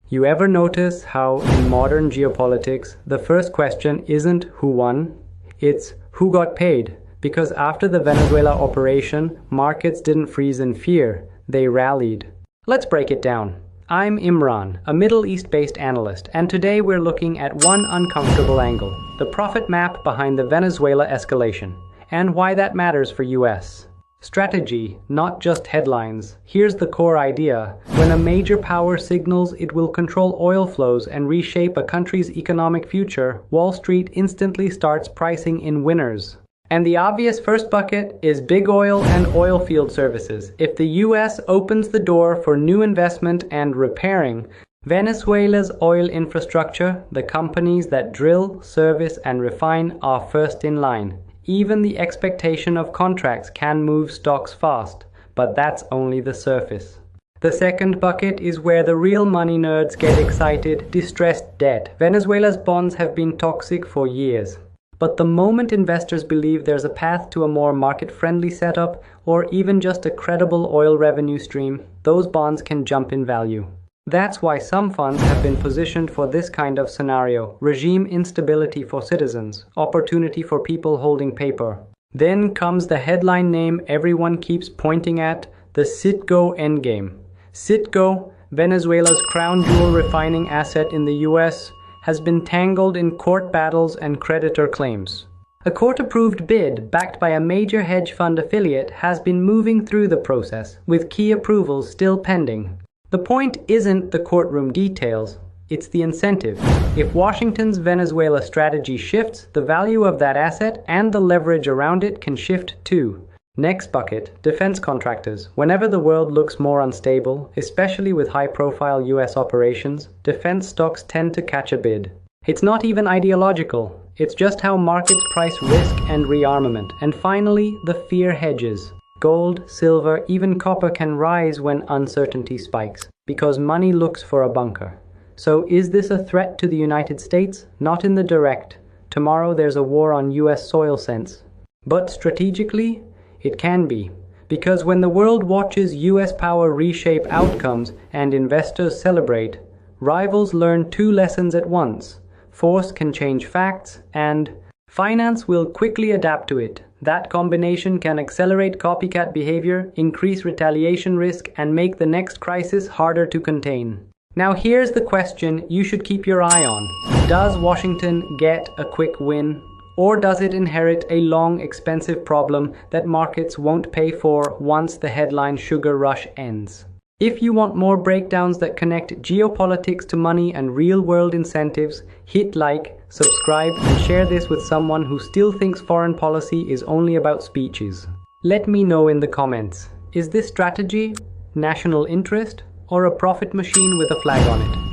You ever notice how in modern geopolitics, the first question isn't who won, it's who got paid? Because after the Venezuela operation, markets didn't freeze in fear, they rallied. Let's break it down. I'm Imran, a Middle East-based analyst, and today we're looking at one uncomfortable angle, the profit map behind the Venezuela escalation, and why that matters for US. Strategy, not just headlines. Here's the core idea. When a major power signals it will control oil flows and reshape a country's economic future, Wall Street instantly starts pricing in winners. And the obvious first bucket is big oil and oil field services. If the US opens the door for new investment and repairing, Venezuela's oil infrastructure, the companies that drill, service, and refine, are first in line. Even the expectation of contracts can move stocks fast, but that's only the surface. The second bucket is where the real money nerds get excited: distressed debt. Venezuela's bonds have been toxic for years. But the moment investors believe there's a path to a more market-friendly setup, or even just a credible oil revenue stream, those bonds can jump in value. That's why some funds have been positioned for this kind of scenario: regime instability for citizens, opportunity for people holding paper. Then comes the headline name everyone keeps pointing at: the Citgo endgame. Citgo, Venezuela's crown jewel refining asset in the US, has been tangled in court battles and creditor claims. A court-approved bid backed by a major hedge fund affiliate has been moving through the process, with key approvals still pending. The point isn't the courtroom details, it's the incentive. If Washington's Venezuela strategy shifts, the value of that asset and the leverage around it can shift too. Next bucket, defense contractors. Whenever the world looks more unstable, especially with high-profile US operations, defense stocks tend to catch a bid. It's not even ideological, it's just how markets price risk and rearmament. And finally, the fear hedges. Gold, silver, even copper can rise when uncertainty spikes, because money looks for a bunker. So is this a threat to the United States? Not in the direct. Tomorrow there's a war on US soil sense. But strategically, it can be. Because when the world watches US power reshape outcomes and investors celebrate, rivals learn two lessons at once. Force can change facts, and finance will quickly adapt to it. That combination can accelerate copycat behavior, increase retaliation risk, and make the next crisis harder to contain. Now here's the question you should keep your eye on. Does Washington get a quick win? Or does it inherit a long, expensive problem that markets won't pay for once the headline sugar rush ends? If you want more breakdowns that connect geopolitics to money and real-world incentives, hit like, subscribe, and share this with someone who still thinks foreign policy is only about speeches. Let me know in the comments. Is this strategy national interest or a profit machine with a flag on it?